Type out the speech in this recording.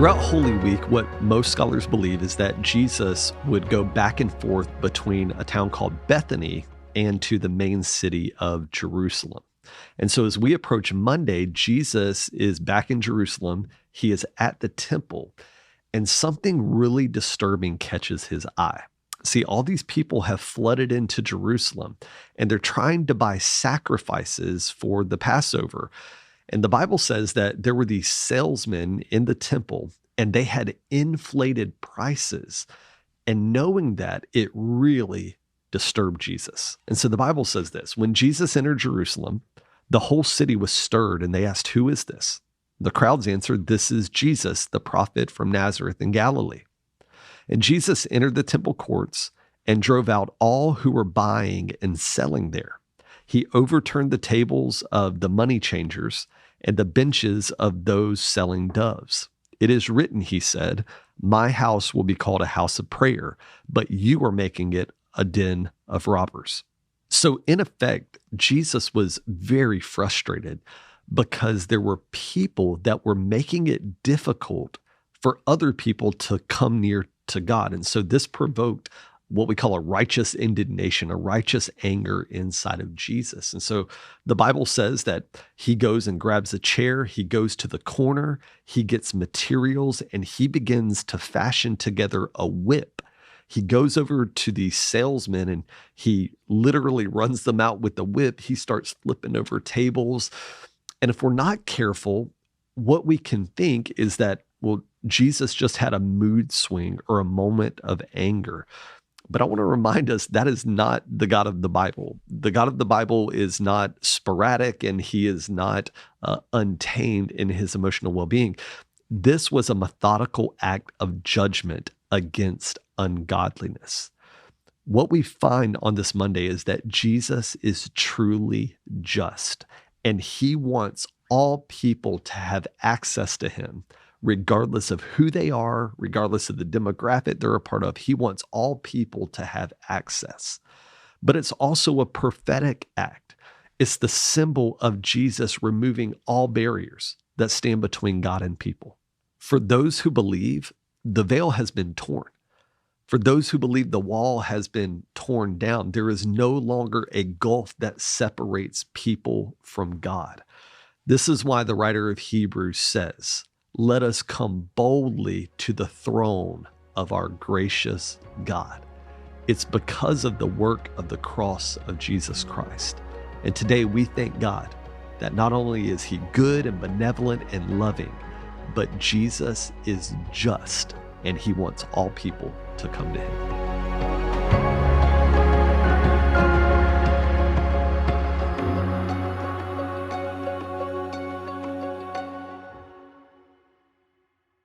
Throughout Holy Week, what most scholars believe is that Jesus would go back and forth between a town called Bethany and to the main city of Jerusalem. And so as we approach Monday, Jesus is back in Jerusalem. He is at the temple, and something really disturbing catches his eye. See, all these people have flooded into Jerusalem, and they're trying to buy sacrifices for the Passover. And the Bible says that there were these salesmen in the temple, and they had inflated prices. And knowing that, it really disturbed Jesus. And so the Bible says this: when Jesus entered Jerusalem, the whole city was stirred, and they asked, "Who is this?" The crowds answered, "This is Jesus, the prophet from Nazareth in Galilee." And Jesus entered the temple courts and drove out all who were buying and selling there. He overturned the tables of the money changers and the benches of those selling doves. "It is written," he said, "My house will be called a house of prayer, but you are making it a den of robbers." So in effect, Jesus was very frustrated because there were people that were making it difficult for other people to come near to God. And so this provoked what we call a righteous indignation, a righteous anger inside of Jesus. And so the Bible says that he goes and grabs a chair, he goes to the corner, he gets materials, and he begins to fashion together a whip. He goes over to these salesmen and he literally runs them out with the whip. He starts flipping over tables. And if we're not careful, what we can think is that, well, Jesus just had a mood swing or a moment of anger. But I want to remind us that is not the God of the Bible. The God of the Bible is not sporadic, and he is not untamed in his emotional well-being. This was a methodical act of judgment against ungodliness. What we find on this Monday is that Jesus is truly just, and he wants all people to have access to him, regardless of who they are, regardless of the demographic they're a part of. He wants all people to have access. But it's also a prophetic act. It's the symbol of Jesus removing all barriers that stand between God and people. For those who believe, the veil has been torn. For those who believe, the wall has been torn down. There is no longer a gulf that separates people from God. This is why the writer of Hebrews says, "Let us come boldly to the throne of our gracious God." It's because of the work of the cross of Jesus Christ. And today we thank God that not only is he good and benevolent and loving, but Jesus is just, and he wants all people to come to him.